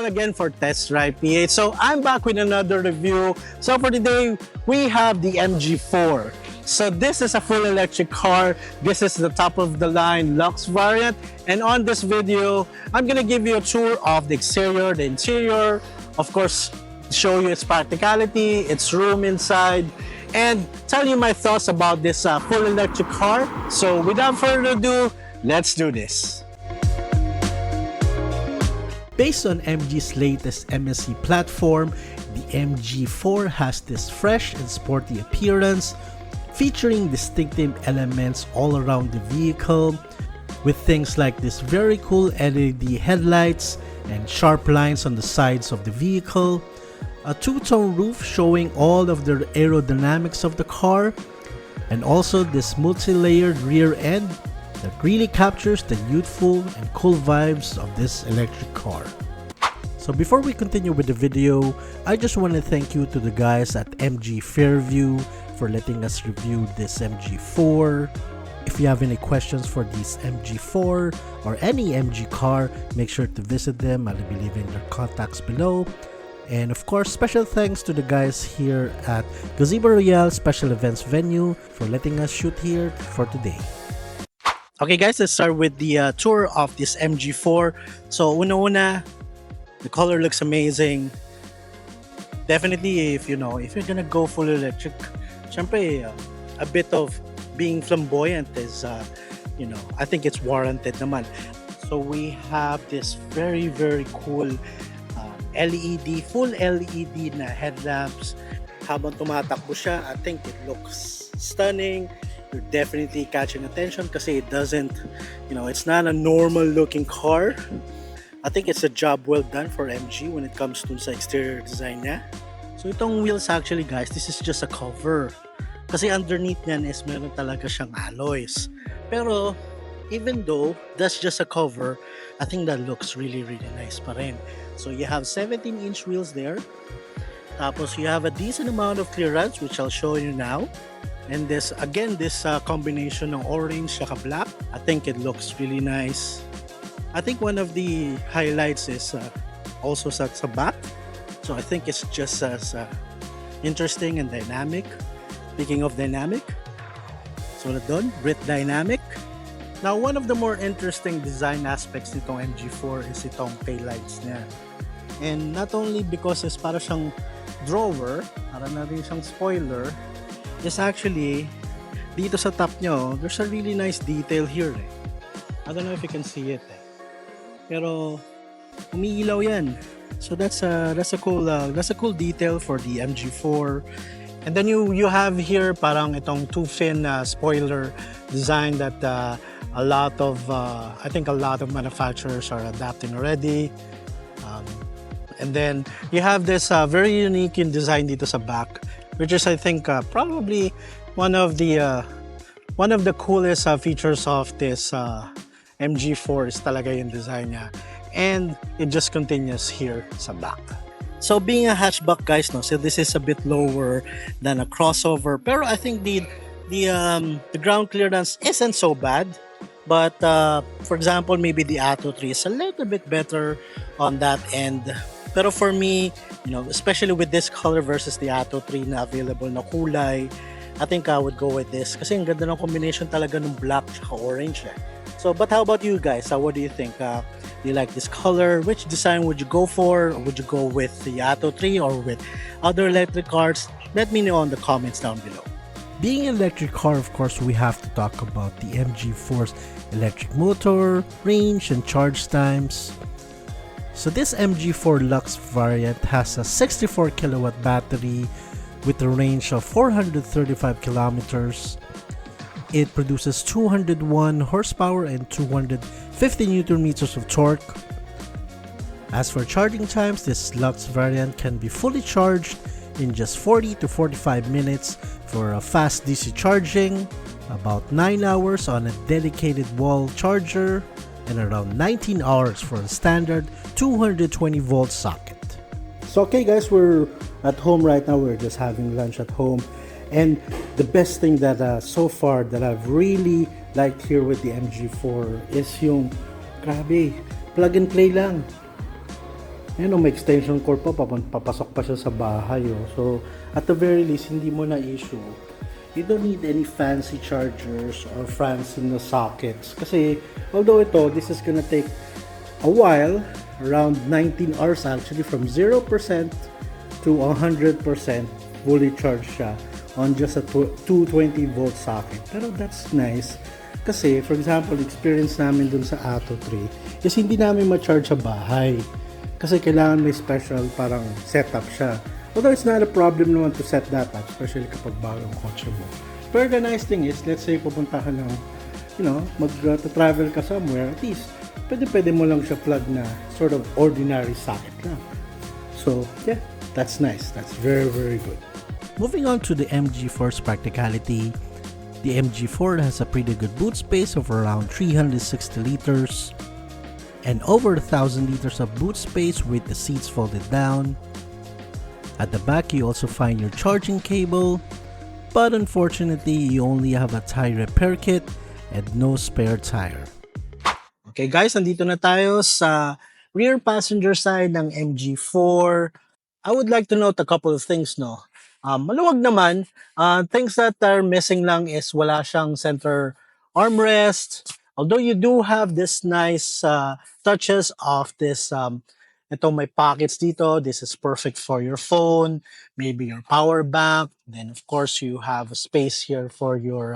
Royale again for Test Drive PH. So I'm back with another review. So for today, we have the MG4. So this is a full electric car. This is the top of the line LUX variant. And on this video, I'm gonna give you a tour of the exterior, the interior, of course, show you its practicality, its room inside, and tell you my thoughts about this full electric car. So without further ado, let's do this. Based on MG's latest MSC platform, the MG4 has this fresh and sporty appearance, featuring distinctive elements all around the vehicle, with things like this very cool LED headlights and sharp lines on the sides of the vehicle, a two-tone roof showing all of the aerodynamics of the car, and also this multi-layered rear end that really captures the youthful and cool vibes of this electric car. So before we continue with the video, I just want to thank you to the guys at MG Fairview for letting us review this MG4. If you have any questions for this MG4 or any MG car, make sure to visit them. I'll be leaving their contacts below. And of course, special thanks to the guys here at Gazebo Royale Special Events Venue for letting us shoot here for today. Okay guys, let's start with the tour of this MG4. So una-una, the color looks amazing. Definitely if you're gonna go full electric, syempre a bit of being flamboyant is I think it's warranted naman. So we have this very cool LED, full LED na headlamps. Habang tumatakbo siya, I think it looks stunning. You're definitely catching attention kasi it doesn't, it's not a normal looking car. I think it's a job well done for MG when it comes to sa exterior design niya. So itong wheels actually guys, this is just a cover. Kasi underneath niyan is meron talaga siyang alloys. Pero even though that's just a cover, I think that looks really nice pa rin. So you have 17-inch wheels there. Tapos you have a decent amount of clearance, which I'll show you now. And this combination ng orange saka black, I think it looks really nice. I think one of the highlights is also sa back. So I think it's just as interesting and dynamic. Speaking of dynamic, so doon, Brit Dynamic. Now, one of the more interesting design aspects nitong MG4 is itong taillights niya. And not only because it's para siyang drawer, para na rin siyang spoiler, is actually, dito sa top nyo, there's a really nice detail here eh. I don't know if you can see it eh. Pero, umiilaw yan. So that's a cool detail for the MG4. And then you have here parang itong two-fin spoiler design that I think a lot of manufacturers are adapting already. And then you have this very unique in design dito sa back, which is I think probably one of the coolest features of this MG4 is talaga yung design niya. And it just continues here sa back. So being a hatchback guys, so this is a bit lower than a crossover. Pero I think the ground clearance isn't so bad. But for example, maybe the Atto 3 is a little bit better on that end. Pero for me, especially with this color versus the Atto 3 na available na kulay, I think I would go with this. Kasi ang ganda ng combination talaga ng black at orange. So, but how about you guys? What do you think? Do you like this color? Which design would you go for? Or would you go with the Atto 3 or with other electric cars? Let me know in the comments down below. Being an electric car, of course, we have to talk about the MG4's electric motor, range, and charge times. So this MG4 LUX variant has a 64 kilowatt battery with a range of 435 kilometers. It produces 201 horsepower and 250 Newton meters of torque. As for charging times, this LUX variant can be fully charged in just 40 to 45 minutes for a fast DC charging, about 9 hours on a dedicated wall charger, and around 19 hours for a standard 220 volt socket. So okay guys, we're at home right now. We're just having lunch at home. And the best thing that so far that I've really liked here with the MG4 is yung, grabe, plug and play lang. Yan o, may extension cord pa, papasok pa siya sa bahay. Oh. So, at the very least, hindi mo na issue. You don't need any fancy chargers or fancy na sockets. Kasi, although ito, this is gonna take a while, around 19 hours actually, from 0% to 100% fully charged siya on just a 220 volt socket. Pero that's nice. Kasi, for example, experience namin dun sa Atto 3 is hindi namin ma-charge sa bahay. Kasi kailangan may special parang setup siya. Although it's not a problem naman to set that up, especially kapag bagong kotse mo. But the nice thing is, let's say pupunta ka ng, mag-travel ka somewhere, at least, pwede mo lang siya plug na sort of ordinary socket lang. So, yeah, that's nice. That's very, very good. Moving on to the MG4's practicality, the MG4 has a pretty good boot space of around 360 liters and over 1,000 liters of boot space with the seats folded down. At the back, you also find your charging cable, but unfortunately, you only have a tire repair kit and no spare tire. Okay guys, nandito na tayo sa rear passenger side ng MG4. I would like to note a couple of things, no. Maluwag naman. Things that are missing lang is wala siyang center armrest. Although you do have this nice touches of this, ito may pockets dito. This is perfect for your phone, maybe your power bank. Then of course you have a space here for your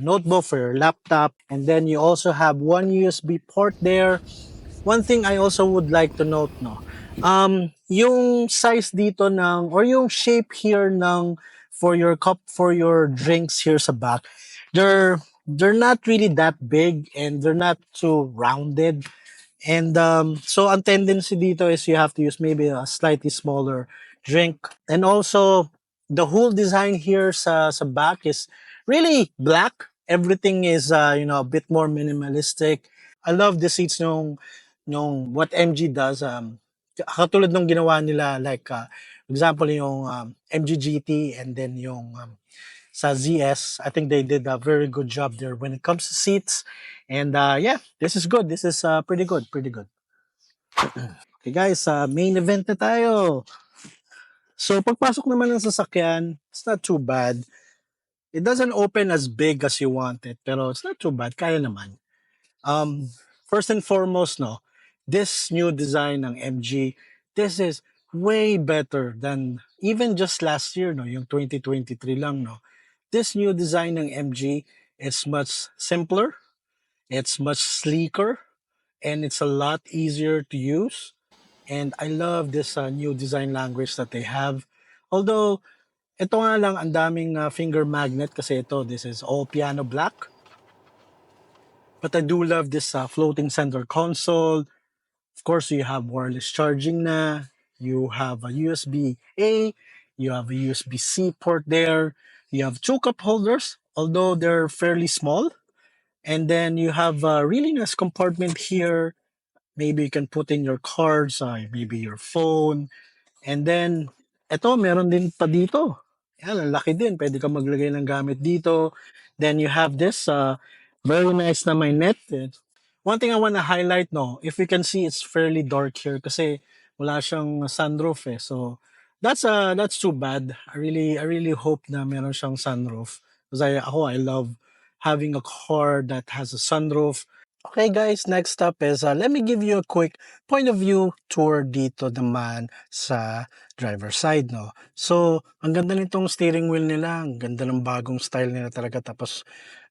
notebook, for your laptop. And then you also have one USB port there. One thing I also would like to note, no, yung size dito ng, or yung shape here ng, for your cup, for your drinks here sa back, they're not really that big and they're not too rounded. And so ang tendency dito is you have to use maybe a slightly smaller drink. And also the whole design here sa back is really black. Everything is a bit more minimalistic. I love the seats nung what MG does. Katulad nung ginawa nila, like example yung MG GT and then yung sa ZS. I think they did a very good job there when it comes to seats. And yeah, this is good. This is pretty good, pretty good. Okay guys, main event na tayo. So pagpasok naman ng sasakyan, it's not too bad. It doesn't open as big as you want it, pero it's not too bad. Kaya naman. First and foremost, no, this new design ng MG, this is way better than even just last year, no, yung 2023 lang, no. This new design ng MG is much simpler, it's much sleeker, and it's a lot easier to use. And I love this new design language that they have. Although, ito nga lang, ang daming finger magnet kasi this is all piano black. But I do love this floating center console. Of course, you have wireless charging na. You have a USB-A. You have a USB-C port there. You have two cup holders, although they're fairly small. And then you have a really nice compartment here. Maybe you can put in your cards, maybe your phone. And then, eto, meron din pa dito. Yan, ang laki din. Pwede ka maglagay ng gamit dito. Then you have this very nice na may net. One thing I want to highlight, no, if you can see, it's fairly dark here kasi wala siyang sunroof eh. So that's too bad. I really hope na meron siyang sunroof because I love having a car that has a sunroof. Okay guys, next up is let me give you a quick point of view tour dito naman sa driver side, no. So, ang ganda nitong steering wheel nila, ang ganda ng bagong style nila talaga. Tapos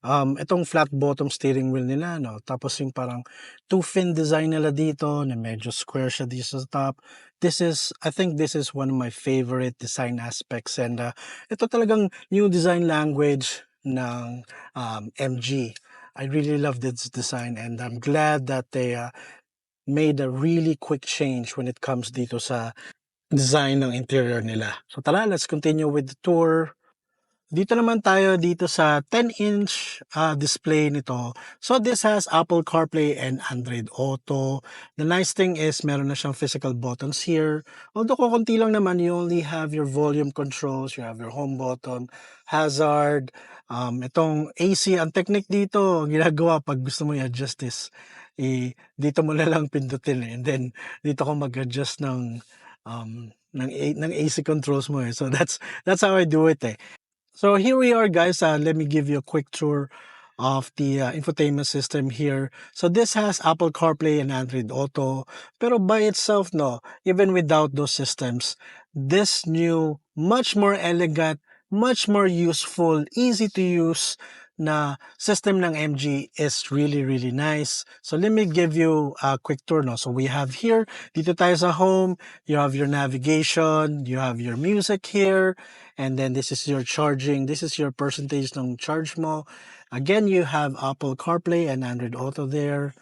itong flat bottom steering wheel nila, no. Tapos yung parang two fin design nila dito na medyo square siya dito sa top. I think this is one of my favorite design aspects, and ito talagang new design language ng MG. I really love this design and I'm glad that they made a really quick change when it comes dito sa design ng interior nila. So tara, let's continue with the tour. Dito naman tayo dito sa 10-inch display nito. So this has Apple CarPlay and Android Auto. The nice thing is meron na siyang physical buttons here. Although kukunti lang naman, you only have your volume controls, you have your home button, hazard, itong AC. Ang technique dito, ginagawa pag gusto mo i-adjust this dito mo na lang pindutin, eh, and then dito ka mag-adjust ng AC controls mo, eh. So that's how I do it, eh. So here we are, guys. Let me give you a quick tour of the infotainment system here. So this has Apple CarPlay and Android Auto, pero by itself, no, even without those systems, this new, much more elegant, much more useful, easy to use na system ng MG is really, really nice. So let me give you a quick tour, no. So we have here, dito tayo sa home, you have your navigation, you have your music here, and then this is your charging, this is your percentage ng charge mo. Again, you have Apple CarPlay and Android Auto there.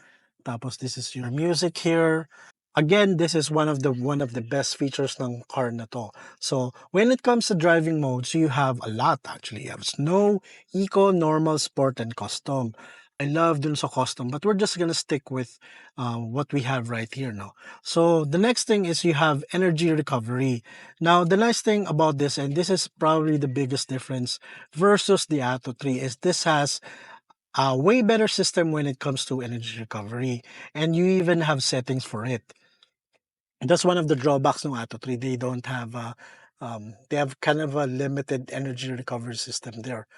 Tapos this is your music here. Again, this is one of the best features ng car na to. So when it comes to driving modes, you have a lot actually. You have snow, eco, normal, sport, and custom. I love dun sa custom, but we're just gonna stick with what we have right here now. So the next thing is you have energy recovery. Now the nice thing about this, and this is probably the biggest difference versus the Atto 3, is this has a way better system when it comes to energy recovery, and you even have settings for it. That's one of the drawbacks ng Atto 3. They don't have they have kind of a limited energy recovery system there.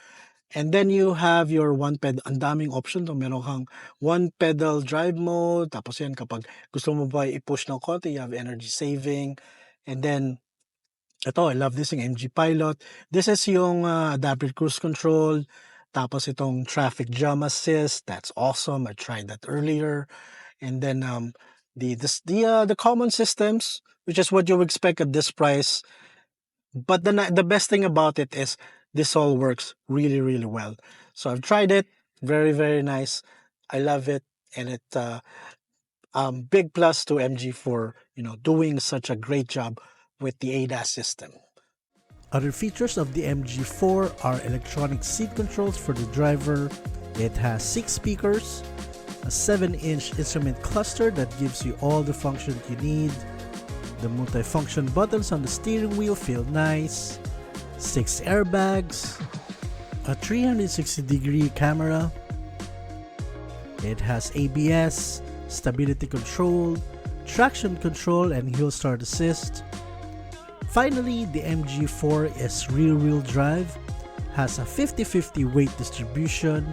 And then you have your one pedal, ang daming option to. Meron kang one pedal drive mode, tapos yan kapag gusto mo ba i-push ng konti, you have energy saving. And then ito, I love this yung MG Pilot. This is yung adaptive cruise control. Tapos itong traffic jam assist. That's awesome. I tried that earlier. And then the common systems, which is what you would expect at this price. But the best thing about it is this all works really, really well. So I've tried it. Very, very nice. I love it. And it big plus to MG for doing such a great job with the ADAS system. Other features of the MG4 are electronic seat controls for the driver. It has 6 speakers, a 7-inch instrument cluster that gives you all the functions you need. The multifunction buttons on the steering wheel feel nice. 6 airbags, a 360-degree camera. It has ABS, stability control, traction control, and hill start assist. Finally, the MG4 is rear-wheel drive, has a 50-50 weight distribution,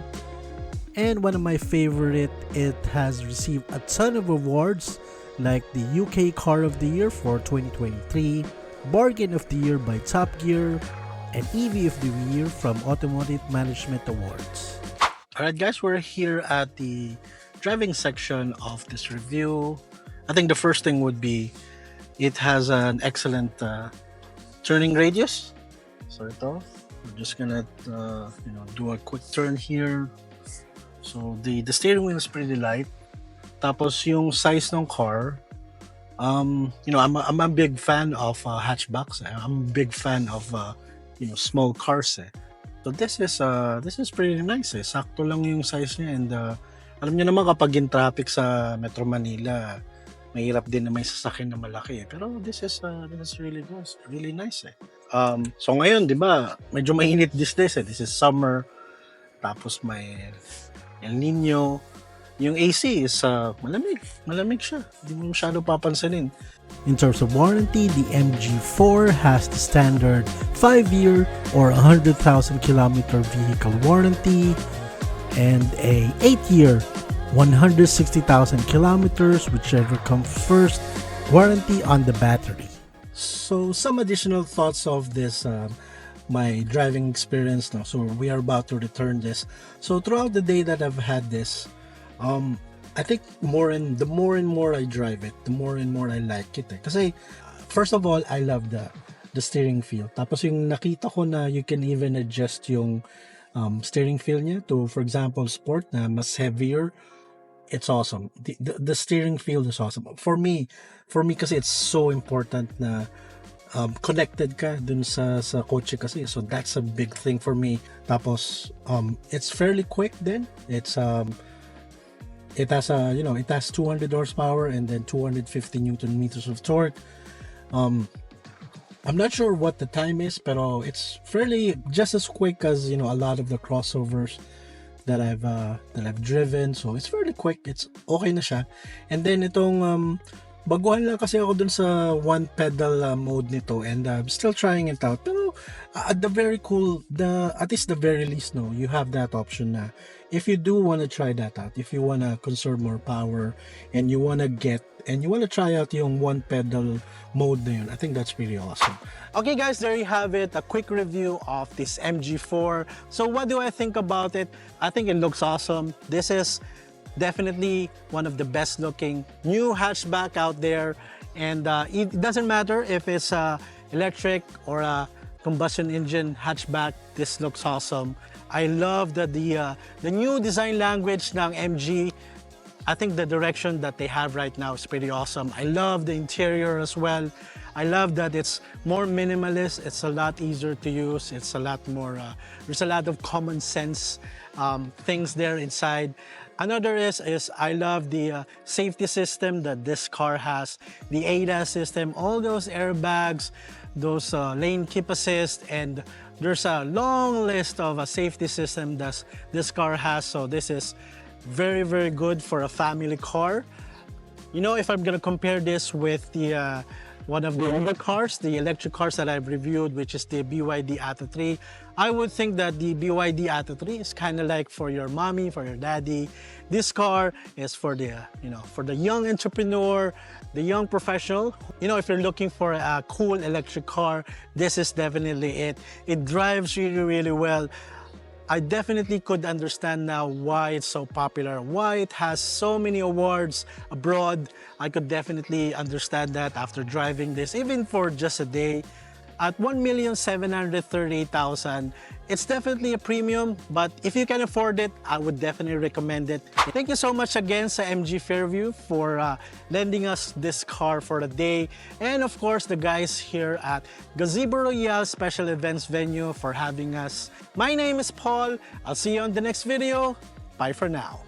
and one of my favorite, it has received a ton of awards like the UK Car of the Year for 2023, Bargain of the Year by Top Gear, and EV of the Year from Automotive Management Awards. Alright guys, we're here at the driving section of this review. I think the first thing would be it has an excellent turning radius. So ito, we're just gonna do a quick turn here. So the steering wheel is pretty light. Tapos yung size ng car, I'm a big fan of hatchbacks. I'm a big fan of small cars. So this is pretty nice. Sakto lang yung size niya, and alam niyo naman kapag in traffic sa Metro Manila, mahirap din na may sasakyan na malaki. Pero this is really good, really nice. So ngayon, 'di ba? Medyo mainit these days. This is summer. Tapos may El Nino. Yung AC is malamig siya. Hindi mo masyado papansinin. In terms of warranty, the MG4 has the standard 5-year or 100,000 kilometer vehicle warranty and a 8-year 160,000 kilometers, whichever comes first, warranty on the battery. So some additional thoughts of this my driving experience now. So we are about to return this. So throughout the day that I've had this, I think the more and more I drive it, the more and more I like it. Kasi first of all, I love the steering feel. Tapos yung nakita ko na you can even adjust yung steering feel niya to, for example, sport na mas heavier. It's awesome. The steering feel is awesome. For me kasi it's so important na connected ka dun sa kotse kasi. So that's a big thing for me. Tapos it's fairly quick then. It has 200 horsepower and then 250 newton meters of torque. I'm not sure what the time is, pero it's fairly just as quick as a lot of the crossovers that I've driven. So it's fairly quick. It's okay na siya. And then itong baguhan lang kasi ako dun sa one pedal mode nito, and I'm still trying it out. Pero at the at least the very least, no, you have that option na if you do want to try that out, if you want to conserve more power and you want to try out yung one pedal mode na yun, I think that's pretty awesome. Okay guys, there you have it, a quick review of this MG4. So what do I think about it? I think it looks awesome. This is definitely one of the best looking new hatchback out there, and it doesn't matter if it's electric or a combustion engine hatchback. This looks awesome. I love that the new design language ng MG. I think the direction that they have right now is pretty awesome. I love the interior as well. I love that it's more minimalist. It's a lot easier to use. It's a lot more, there's a lot of common sense things there inside. Another is I love the safety system that this car has, the ADAS system, all those airbags, those lane keep assist, and there's a long list of a safety system that this car has. So this is very, very good for a family car. You know, if I'm gonna compare this with the one of the other cars, the electric cars that I've reviewed, which is the BYD Atto 3, I would think that the BYD Atto 3 is kind of like for your mommy, for your daddy. This car is for the, you know, for the young entrepreneur, the young professional. You know, if you're looking for a cool electric car, this is definitely it. It drives really, really well. I definitely could understand now why it's so popular, why it has so many awards abroad. I could definitely understand that after driving this, even for just a day. At 1,738,000, it's definitely a premium, but if you can afford it, I would definitely recommend it. Thank you so much again sa MG Fairview for lending us this car for the day. And of course, the guys here at Gazebo Royale Special Events Venue for having us. My name is Paul. I'll see you on the next video. Bye for now.